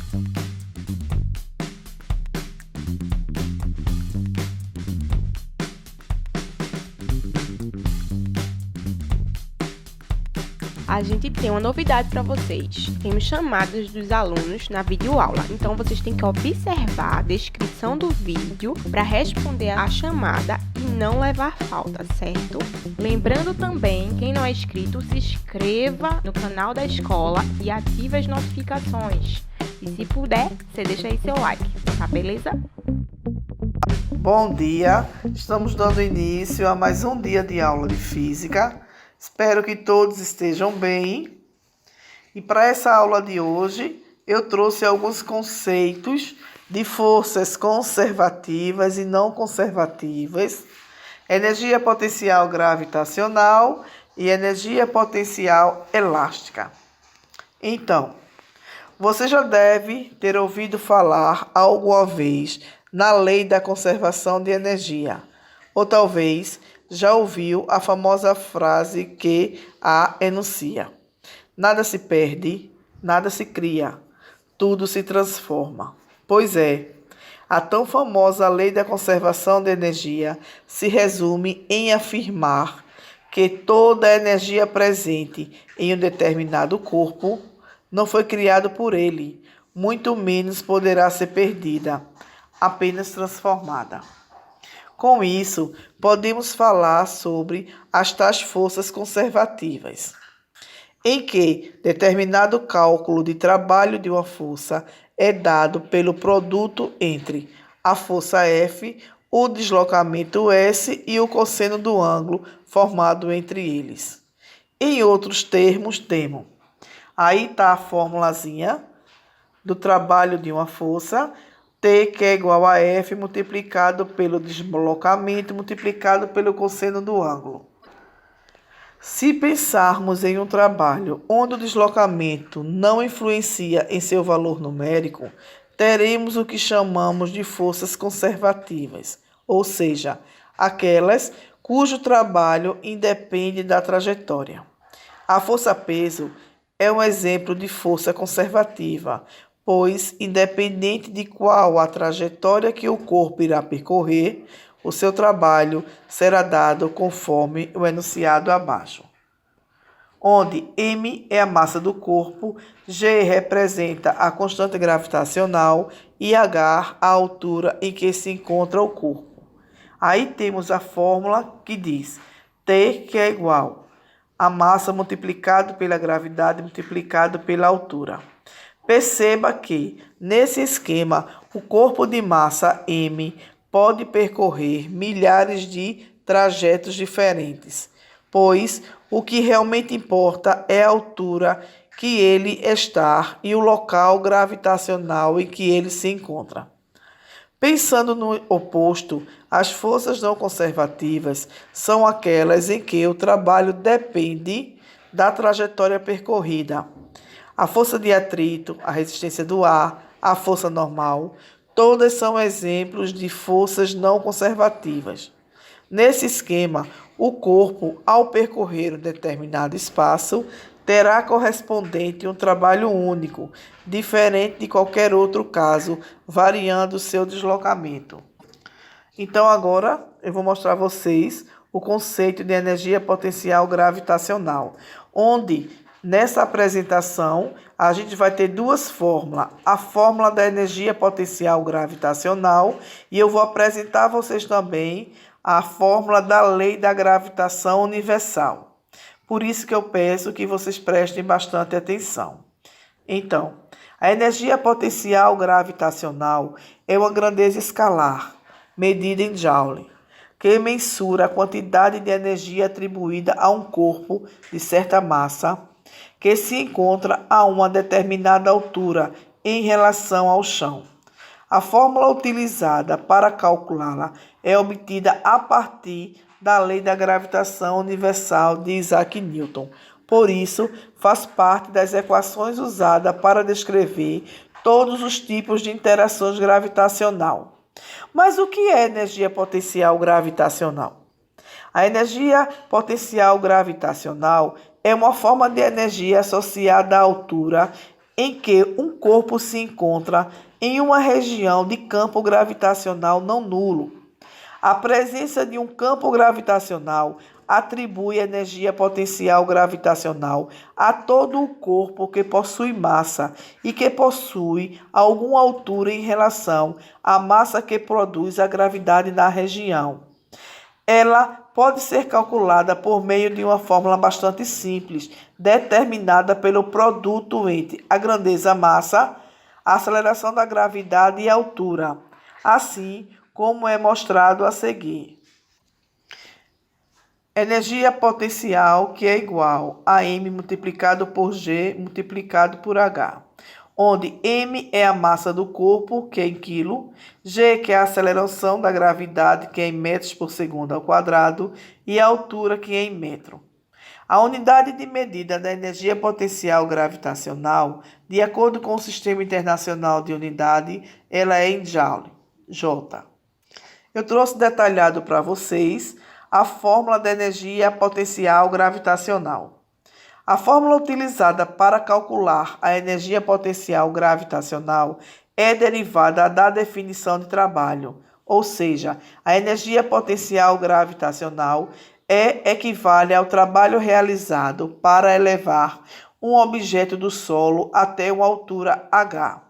A gente tem uma novidade para vocês. Temos chamadas dos alunos na videoaula. Então, vocês têm que observar a descrição do vídeo para responder a chamada e não levar falta, certo? Lembrando também, quem não é inscrito, se inscreva no canal da escola e ative as notificações. E se puder, você deixa aí seu like, tá beleza? Bom dia, estamos dando início a mais um dia de aula de física. Espero que todos estejam bem. E para essa aula de hoje, eu trouxe alguns conceitos de forças conservativas e não conservativas, energia potencial gravitacional e energia potencial elástica. Então, você já deve ter ouvido falar alguma vez na lei da conservação de energia, ou talvez já ouviu a famosa frase que a enuncia: nada se perde, nada se cria, tudo se transforma. Pois é, a tão famosa lei da conservação de energia se resume em afirmar que toda a energia presente em um determinado corpo não foi criada por ele, muito menos poderá ser perdida, apenas transformada. Com isso, podemos falar sobre as tais forças conservativas, em que determinado cálculo de trabalho de uma força é dado pelo produto entre a força F, o deslocamento S e o cosseno do ângulo formado entre eles. Em outros termos, temos. Aí está a formulazinha do trabalho de uma força, T, que é igual a F multiplicado pelo deslocamento multiplicado pelo cosseno do ângulo. Se pensarmos em um trabalho onde o deslocamento não influencia em seu valor numérico, teremos o que chamamos de forças conservativas, ou seja, aquelas cujo trabalho independe da trajetória. A força-peso é um exemplo de força conservativa, pois, independente de qual a trajetória que o corpo irá percorrer, o seu trabalho será dado conforme o enunciado abaixo, onde m é a massa do corpo, g representa a constante gravitacional e h a altura em que se encontra o corpo. Aí temos a fórmula que diz T, que é igual a massa multiplicado pela gravidade multiplicado pela altura. Perceba que, nesse esquema, o corpo de massa m pode percorrer milhares de trajetos diferentes, pois o que realmente importa é a altura que ele está e o local gravitacional em que ele se encontra. Pensando no oposto, as forças não conservativas são aquelas em que o trabalho depende da trajetória percorrida. A força de atrito, a resistência do ar, a força normal, todas são exemplos de forças não conservativas. Nesse esquema, o corpo, ao percorrer um determinado espaço, terá correspondente um trabalho único, diferente de qualquer outro caso, variando seu deslocamento. Então agora eu vou mostrar a vocês o conceito de energia potencial gravitacional, onde nessa apresentação a gente vai ter duas fórmulas, a fórmula da energia potencial gravitacional e eu vou apresentar a vocês também a fórmula da lei da gravitação universal. Por isso que eu peço que vocês prestem bastante atenção. Então, a energia potencial gravitacional é uma grandeza escalar, medida em Joule, que mensura a quantidade de energia atribuída a um corpo de certa massa que se encontra a uma determinada altura em relação ao chão. A fórmula utilizada para calculá-la é obtida a partir da lei da gravitação universal de Isaac Newton. Por isso, faz parte das equações usadas para descrever todos os tipos de interações gravitacional. Mas o que é energia potencial gravitacional? A energia potencial gravitacional é uma forma de energia associada à altura em que um corpo se encontra em uma região de campo gravitacional não nulo. A presença de um campo gravitacional atribui energia potencial gravitacional a todo o corpo que possui massa e que possui alguma altura em relação à massa que produz a gravidade na região. Ela pode ser calculada por meio de uma fórmula bastante simples, determinada pelo produto entre a grandeza-massa, a aceleração da gravidade e a altura, assim como é mostrado a seguir. Energia potencial que é igual a M multiplicado por G multiplicado por H, onde M é a massa do corpo, que é em quilo, G, que é a aceleração da gravidade, que é em metros por segundo ao quadrado, e a altura, que é em metro. A unidade de medida da energia potencial gravitacional, de acordo com o Sistema Internacional de Unidade, ela é em Joule, J. Eu trouxe detalhado para vocês a fórmula da energia potencial gravitacional. A fórmula utilizada para calcular a energia potencial gravitacional é derivada da definição de trabalho, ou seja, a energia potencial gravitacional equivale ao trabalho realizado para elevar um objeto do solo até uma altura h.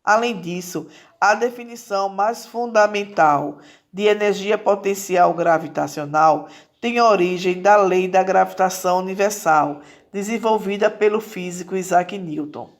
Além disso, a definição mais fundamental de energia potencial gravitacional tem origem da lei da gravitação universal, desenvolvida pelo físico Isaac Newton.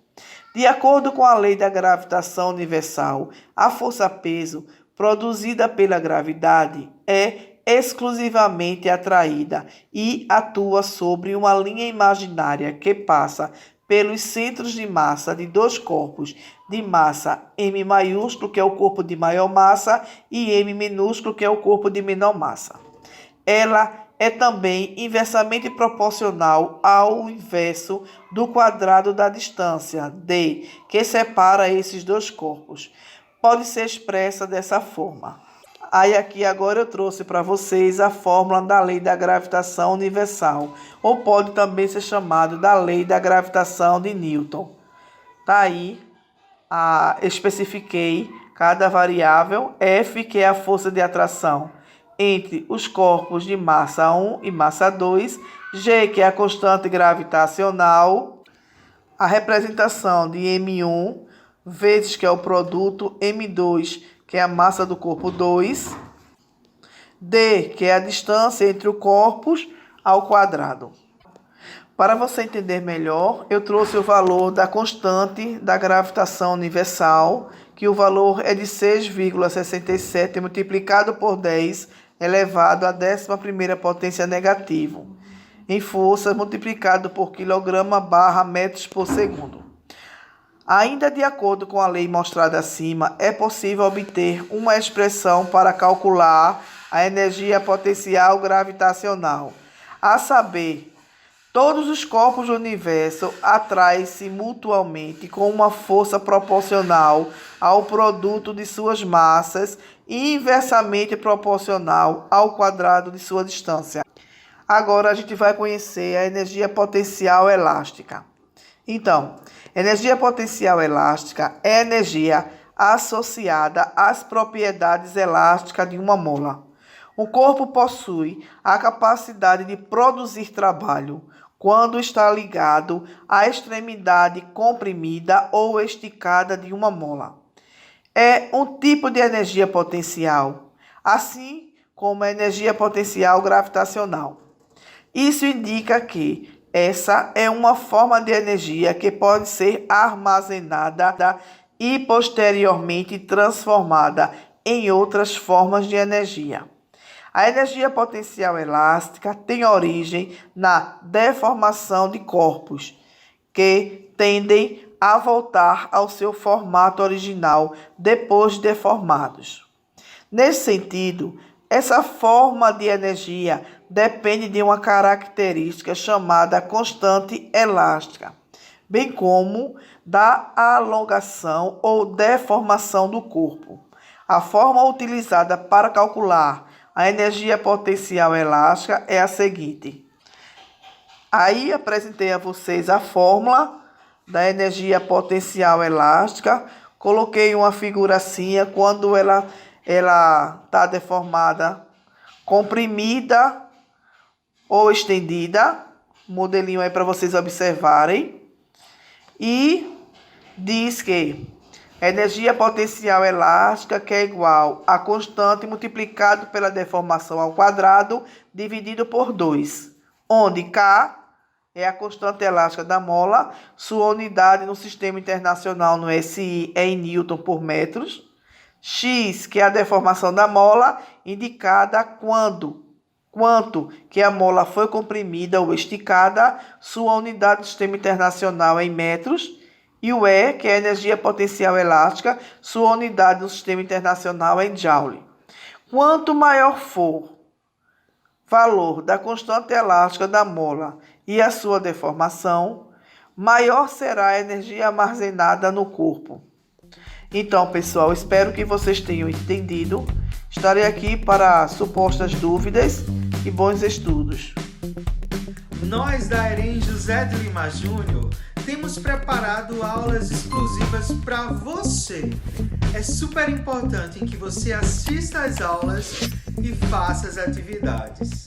De acordo com a lei da gravitação universal, a força-peso produzida pela gravidade é exclusivamente atraída e atua sobre uma linha imaginária que passa pelos centros de massa de dois corpos de massa M maiúsculo, que é o corpo de maior massa, e M minúsculo, que é o corpo de menor massa. Ela é também inversamente proporcional ao inverso do quadrado da distância, D, que separa esses dois corpos. Pode ser expressa dessa forma. Aí aqui agora eu trouxe para vocês a fórmula da lei da gravitação universal, ou pode também ser chamado da lei da gravitação de Newton. Tá aí, especifiquei cada variável, F, que é a força de atração entre os corpos de massa 1 e massa 2, G, que é a constante gravitacional, a representação de M1 vezes que é o produto M2, que é a massa do corpo 2, D, que é a distância entre os corpos ao quadrado. Para você entender melhor, eu trouxe o valor da constante da gravitação universal, que o valor é de 6,67 multiplicado por 10 elevado à 11ª potência negativo, em força multiplicado por quilograma/metros por segundo. Ainda de acordo com a lei mostrada acima, é possível obter uma expressão para calcular a energia potencial gravitacional, a saber, todos os corpos do universo atraem-se mutuamente com uma força proporcional ao produto de suas massas e inversamente proporcional ao quadrado de sua distância. Agora a gente vai conhecer a energia potencial elástica. Então, energia potencial elástica é energia associada às propriedades elásticas de uma mola. O corpo possui a capacidade de produzir trabalho quando está ligado à extremidade comprimida ou esticada de uma mola. É um tipo de energia potencial, assim como a energia potencial gravitacional. Isso indica que essa é uma forma de energia que pode ser armazenada e posteriormente transformada em outras formas de energia. A energia potencial elástica tem origem na deformação de corpos, que tendem a voltar ao seu formato original depois de deformados. Nesse sentido, essa forma de energia depende de uma característica chamada constante elástica, bem como da alongação ou deformação do corpo. A forma utilizada para calcular a energia potencial elástica é a seguinte. Aí apresentei a vocês a fórmula da energia potencial elástica. Coloquei uma figura assim, quando ela está deformada, comprimida ou estendida. Modelinho aí para vocês observarem. E diz que a energia potencial elástica, que é igual a constante multiplicado pela deformação ao quadrado, dividido por 2, onde K é a constante elástica da mola, sua unidade no sistema internacional no SI é em Newton por metros, X, que é a deformação da mola, indicada quanto que a mola foi comprimida ou esticada, sua unidade do sistema internacional é em metros, e o E, que é a energia potencial elástica, sua unidade no sistema internacional é em joule. Quanto maior for o valor da constante elástica da mola e a sua deformação, maior será a energia armazenada no corpo. Então, pessoal, espero que vocês tenham entendido. Estarei aqui para supostas dúvidas e bons estudos. Nós da EREM José de Lima Júnior temos preparado aulas exclusivas para você. É super importante que você assista às aulas e faça as atividades.